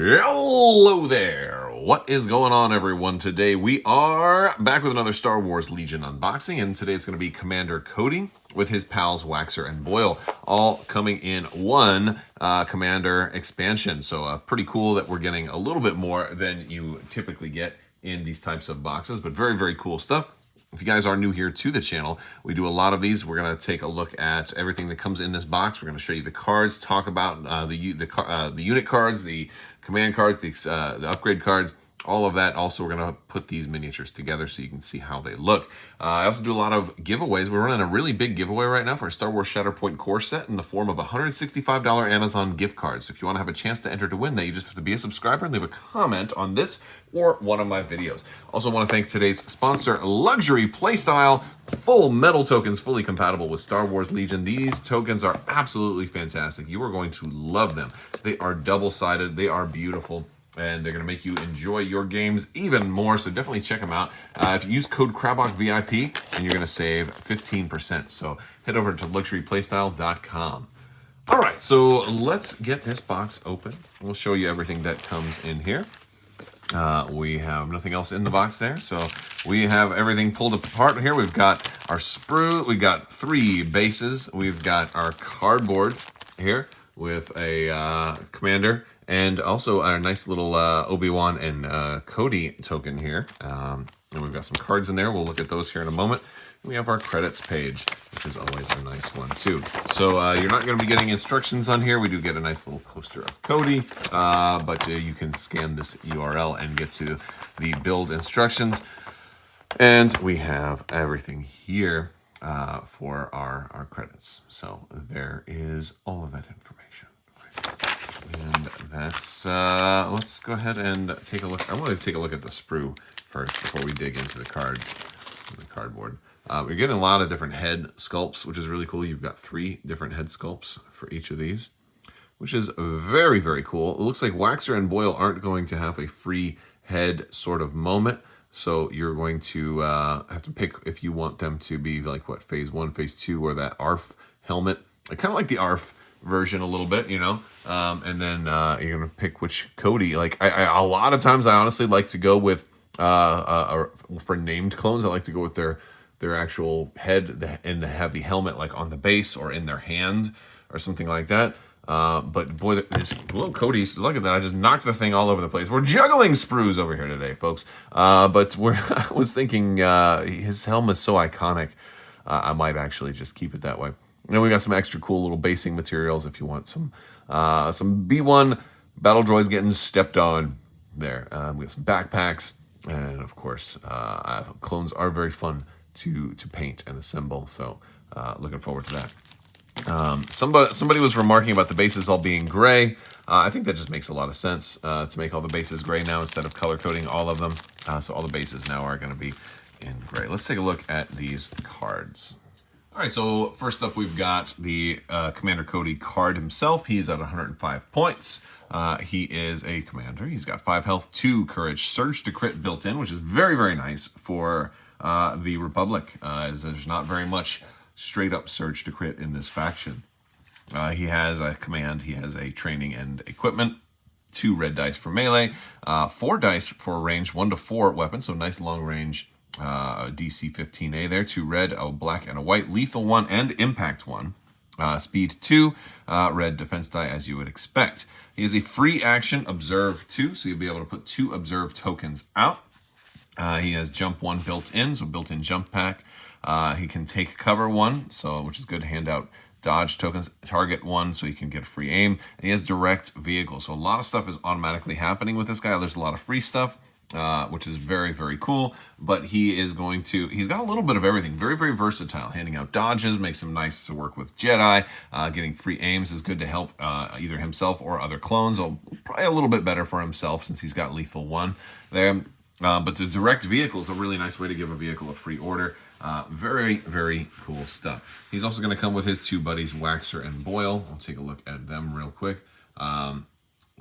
Hello there! What is going on, everyone? Today we are back with another Star Wars Legion unboxing, and today it's going to be Commander Cody with his pals Waxer and Boyle, all coming in one Commander expansion. So pretty cool that we're getting a little bit more than you typically get in these types of boxes, but very, very cool stuff. If you guys are new here to the channel, we do a lot of these. We're going to take a look at everything that comes in this box. We're going to show you the cards, talk about the unit cards, the command cards, the upgrade cards, all of that. Also, we're going to put these miniatures together so you can see how they look. I also do a lot of giveaways. We're running a really big giveaway right now for a Star Wars Shatterpoint core set in the form of a $165 Amazon gift card. So if you want to have a chance to enter to win that, you just have to be a subscriber and leave a comment on this or one of my videos. Also want to thank today's sponsor, Luxury Playstyle. Full metal tokens, fully compatible with Star Wars Legion. These tokens are absolutely fantastic. You are going to love them. They are double-sided. They are beautiful, and they're going to make you enjoy your games even more, so definitely check them out. If you use code Crabbok VIP, and you're going to save 15%. So head over to luxuryplaystyle.com. All right, so let's get this box open. We'll show you everything that comes in here. We have nothing else in the box there, so we have everything pulled apart here. We've got our sprue, we've got 3 bases, we've got our cardboard here with a commander, and also our nice little Obi-Wan and Cody token here. And we've got some cards in there. We'll look at those here in a moment. We have our credits page, which is always a nice one too. So you're not going to be getting instructions on here. We do get a nice little poster of Cody, but you can scan this URL and get to the build instructions. And we have everything here for our credits. So there is all of that information. And that's, let's go ahead and take a look. I want to take a look at the sprue first before we dig into the cards and the cardboard. You're getting a lot of different head sculpts, which is really cool. You've got 3 different head sculpts for each of these, which is very, very cool. It looks like Waxer and Boyle aren't going to have a free head sort of moment. So you're going to have to pick if you want them to be like, what, phase 1, phase 2, or that ARF helmet. I kind of like the ARF version a little bit, you know, and then you're going to pick which Cody. Like, a lot of times I honestly like to go with, for named clones, I like to go with their actual head and have the helmet like on the base or in their hand or something like that. But boy, this little Cody, look at that. I just knocked the thing all over the place. We're juggling sprues over here today, folks. But I was thinking his helmet is so iconic. I might actually just keep it that way. And then we got some extra cool little basing materials if you want some B1 battle droids getting stepped on there. We got some backpacks, and of course, clones are very fun to paint and assemble, so looking forward to that. Somebody was remarking about the bases all being gray. I think that just makes a lot of sense to make all the bases gray now instead of color coding all of them. So all the bases now are going to be in gray. Let's take a look at these cards. All right, so first up we've got the Commander Cody card himself. He's at 105 points. He is a commander. He's got 5 health, 2 courage, surge to crit built in, which is very, very nice for the Republic, as there's not very much straight up surge to crit in this faction. He has a command, he has a training and equipment, 2 red dice for melee, 4 dice for range 1 to 4 weapon, so nice long range DC 15A there, 2 red, a black, and a white, lethal 1 and impact 1. Speed 2, red defense die as you would expect. He has a free action, observe 2, so you'll be able to put 2 observe tokens out. He has jump 1 built in, so built-in jump pack. He can take cover 1, so which is good to hand out dodge tokens, target 1, so he can get a free aim. And he has direct vehicle, so a lot of stuff is automatically happening with this guy. There's a lot of free stuff, which is very, very cool. But he is going to, he's got a little bit of everything. Very, very versatile. Handing out dodges makes him nice to work with Jedi. Getting free aims is good to help either himself or other clones. Probably a little bit better for himself since he's got lethal 1 there. But the direct vehicle is a really nice way to give a vehicle a free order. Very, very cool stuff. He's also going to come with his 2 buddies, Waxer and Boyle. I'll take a look at them real quick.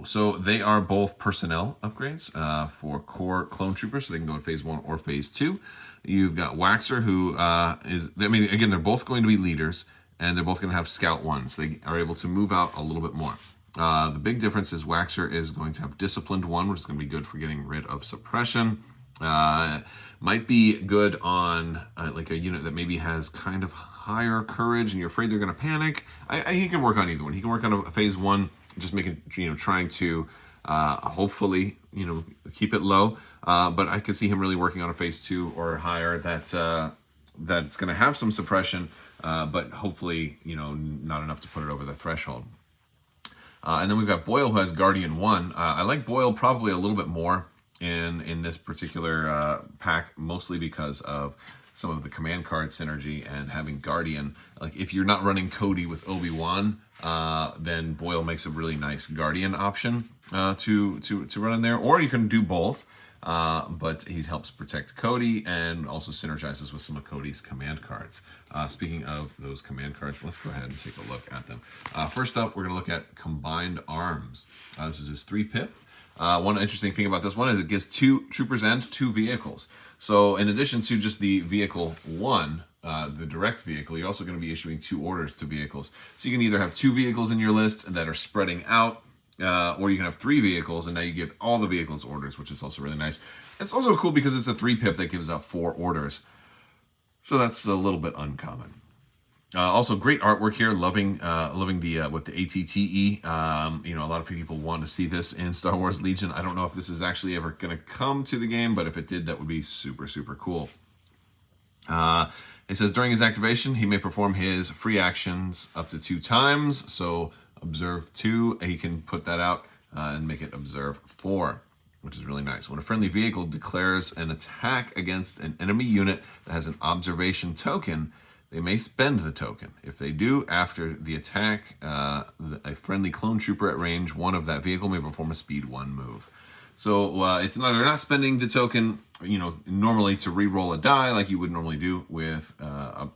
So they are both personnel upgrades for core clone troopers, so they can go in phase 1 or phase 2. You've got Waxer, who is, I mean, again, they're both going to be leaders, and they're both going to have Scout 1, so they are able to move out a little bit more. The big difference is Waxer is going to have Disciplined 1, which is going to be good for getting rid of suppression. Might be good on like a unit that maybe has kind of higher courage and you're afraid they're going to panic. He can work on either one. He can work on a phase 1, just making, trying to hopefully, keep it low. But I could see him really working on a phase 2 or higher that it's going to have some suppression, but hopefully, not enough to put it over the threshold. And then we've got Boyle, who has Guardian 1. I like Boyle probably a little bit more in this particular pack, mostly because of some of the command card synergy and having Guardian. Like if you're not running Cody with Obi-Wan, then Boyle makes a really nice Guardian option to run in there. Or you can do both, but he helps protect Cody and also synergizes with some of Cody's command cards. Speaking of those command cards, let's go ahead and take a look at them. First up, we're going to look at Combined Arms. This is his 3-pip. One interesting thing about this one is it gives 2 troopers and 2 vehicles. So in addition to just the vehicle 1, the direct vehicle, you're also going to be issuing 2 orders to vehicles. So you can either have 2 vehicles in your list that are spreading out, or you can have 3 vehicles, and now you give all the vehicles orders, which is also really nice. It's also cool because it's a 3-pip that gives out 4 orders. So that's a little bit uncommon. Also, great artwork here. Loving the with the ATTE. A lot of people want to see this in Star Wars Legion. I don't know if this is actually ever going to come to the game, but if it did, that would be super, super cool. It says during his activation, he may perform his free actions up to 2 times. So observe 2, he can put that out and make it observe 4, which is really nice. When a friendly vehicle declares an attack against an enemy unit that has an observation token, they may spend the token. If they do, after the attack, a friendly clone trooper at range 1 of that vehicle may perform a speed 1 move. So they're not spending the token, normally to re-roll a die like you would normally do with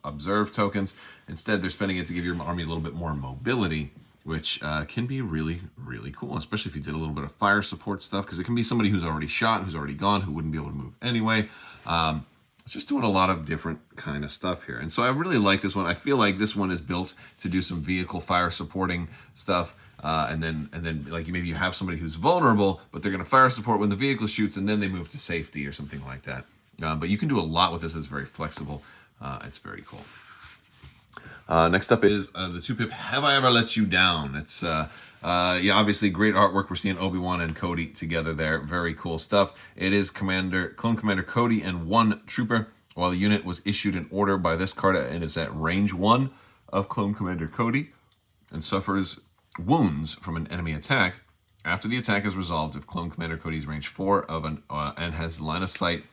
observe tokens. Instead, they're spending it to give your army a little bit more mobility, which can be really, really cool, especially if you did a little bit of fire support stuff, because it can be somebody who's already shot, who's already gone, who wouldn't be able to move anyway. It's just doing a lot of different kind of stuff here. And so I really like this one. I feel like this one is built to do some vehicle fire supporting stuff. And then like maybe you have somebody who's vulnerable, but they're going to fire support when the vehicle shoots, and then they move to safety or something like that. But you can do a lot with this. It's very flexible. It's very cool. Next up is the 2-pip Have I Ever Let You Down? It's obviously great artwork. We're seeing Obi-Wan and Cody together there. Very cool stuff. It is Clone Commander Cody and 1 trooper. While the unit was issued an order by this card, it is at range 1 of Clone Commander Cody and suffers wounds from an enemy attack. After the attack is resolved, if Clone Commander Cody is range 4 of and has line of sight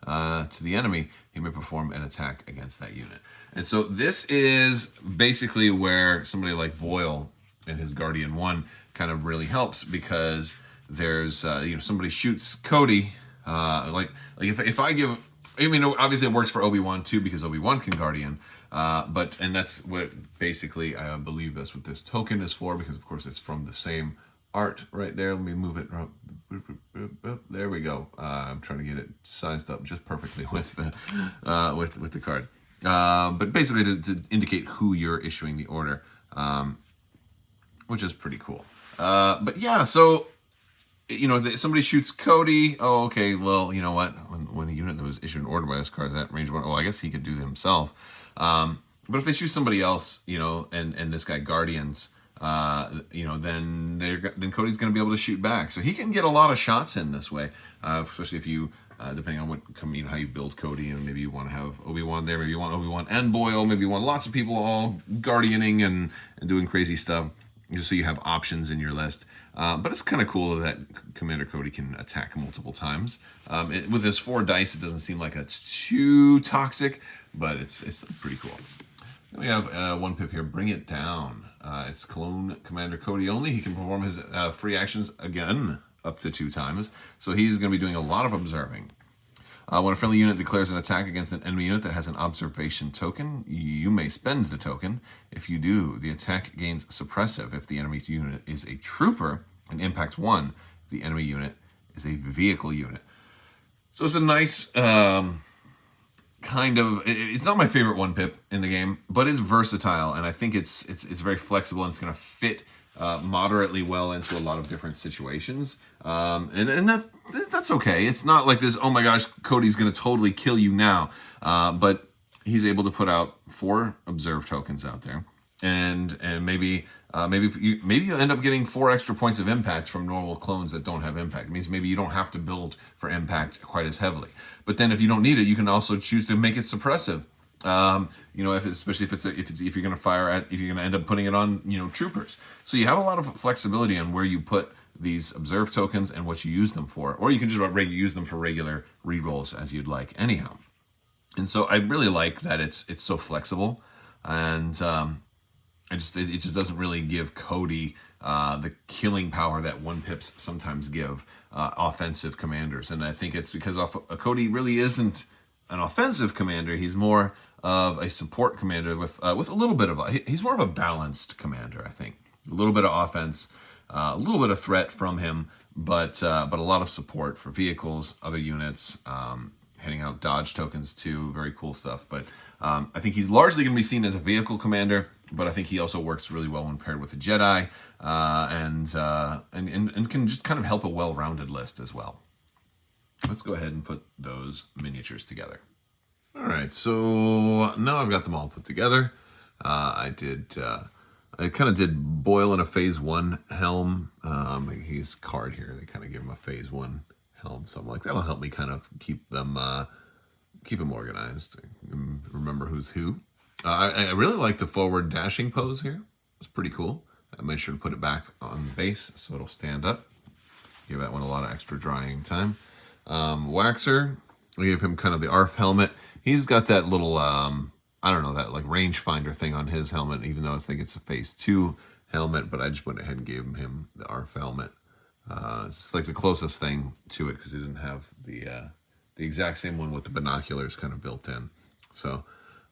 to the enemy, he may perform an attack against that unit. And so this is basically where somebody like Boyle and his Guardian 1 kind of really helps, because there's somebody shoots Cody, if I give, obviously it works for Obi-Wan too, because Obi-Wan can Guardian, and that's what basically I believe that's what this token is for, because of course it's from the same art right there. Let me move it. There we go. I'm trying to get it sized up just perfectly with the with the card. But basically to indicate who you're issuing the order, which is pretty cool. But yeah, so somebody shoots Cody. Oh, okay. Well, you know what? When a unit that was issued an order by this card is at range 1, I guess he could do it himself. But if they shoot somebody else, and this guy Guardians, then Cody's going to be able to shoot back. So he can get a lot of shots in this way, especially if you, depending on how you build Cody, and maybe you want to have Obi-Wan there, maybe you want Obi-Wan and Boyle, maybe you want lots of people all guardianing and doing crazy stuff, just so you have options in your list. But it's kind of cool that Commander Cody can attack multiple times. With his 4 dice, it doesn't seem like it's too toxic, but it's pretty cool. Then we have 1-pip here, Bring It Down. It's Clone Commander Cody only. He can perform his free actions again up to 2 times. So he's going to be doing a lot of observing. When a friendly unit declares an attack against an enemy unit that has an observation token, you may spend the token. If you do, the attack gains suppressive if the enemy unit is a trooper, and impact 1 if the enemy unit is a vehicle unit. So it's a nice it's not my favorite 1-pip in the game, but it's versatile, and I think it's very flexible, and it's going to fit moderately well into a lot of different situations, and that's okay. It's not like this, oh my gosh, Cody's going to totally kill you now, but he's able to put out 4 observe tokens out there, and maybe you end up getting 4 extra points of impact from normal clones that don't have impact. It means maybe you don't have to build for impact quite as heavily. But then if you don't need it, you can also choose to make it suppressive. Especially if you're going to fire at, if you're going to end up putting it on, troopers. So you have a lot of flexibility on where you put these observe tokens and what you use them for, or you can just use them for regular rerolls as you'd like anyhow. And so I really like that it's so flexible, and it just doesn't really give Cody the killing power that 1-pips sometimes give offensive commanders. And I think it's because Cody really isn't an offensive commander. He's more of a support commander with a little bit of he's more of a balanced commander, I think. A little bit of offense, a little bit of threat from him, but a lot of support for vehicles, other units, handing out dodge tokens too. Very cool stuff. But I think he's largely going to be seen as a vehicle commander, but I think he also works really well when paired with a Jedi, and can just kind of help a well-rounded list as well. Let's go ahead and put those miniatures together. All right, so now I've got them all put together. I kind of did Boyle in a Phase 1 helm. His card here, they kind of give him a Phase 1 helm, so I'm like, that'll help me kind of keep them organized, remember who's who. I really like the forward dashing pose here. It's pretty cool. I made sure to put it back on the base so it'll stand up. Give that one a lot of extra drying time. Waxer, we gave him kind of the ARF helmet. He's got that little, I don't know, that like rangefinder thing on his helmet, even though I think it's a Phase 2 helmet, but I just went ahead and gave him the ARF helmet. It's like the closest thing to it because he didn't have the exact same one with the binoculars kind of built in. So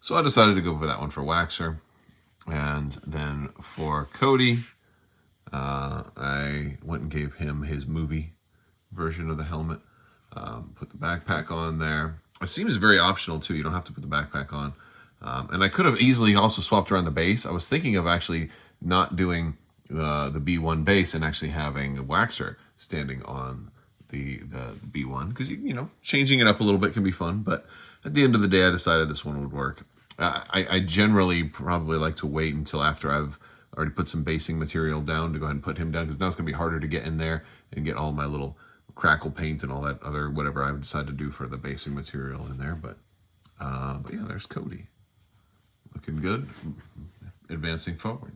I decided to go for that one for Waxer. And then for Cody, I went and gave him his movie version of the helmet. Put the backpack on there. It seems very optional too. You don't have to put the backpack on. And I could have easily also swapped around the base. I was thinking of actually not doing the B1 base and actually having a Waxer standing on the B1, because changing it up a little bit can be fun. But at the end of the day, I decided this one would work. I generally probably like to wait until after I've already put some basing material down to go ahead and put him down, because now it's going to be harder to get in there and get all my little crackle paint and all that other whatever I decide to do for the basing material in there. But yeah, there's Cody. Looking good. Advancing forward.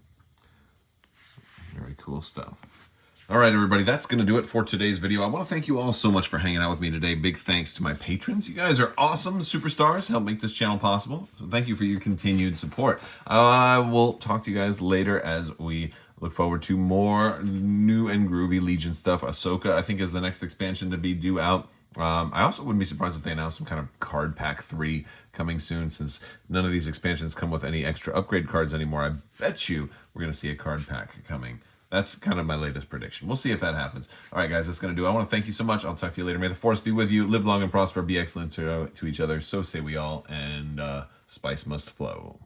Very cool stuff. All right, everybody, that's going to do it for today's video. I want to thank you all so much for hanging out with me today. Big thanks to my patrons. You guys are awesome superstars. Help make this channel possible. So thank you for your continued support. I will talk to you guys later as we look forward to more new and groovy Legion stuff. Ahsoka, I think, is the next expansion to be due out. I also wouldn't be surprised if they announced some kind of card pack 3 coming soon, since none of these expansions come with any extra upgrade cards anymore. I bet you we're going to see a card pack coming. That's kind of my latest prediction. We'll see if that happens. All right, guys, that's going to do it. I want to thank you so much. I'll talk to you later. May the Force be with you. Live long and prosper. Be excellent to each other. So say we all. And spice must flow.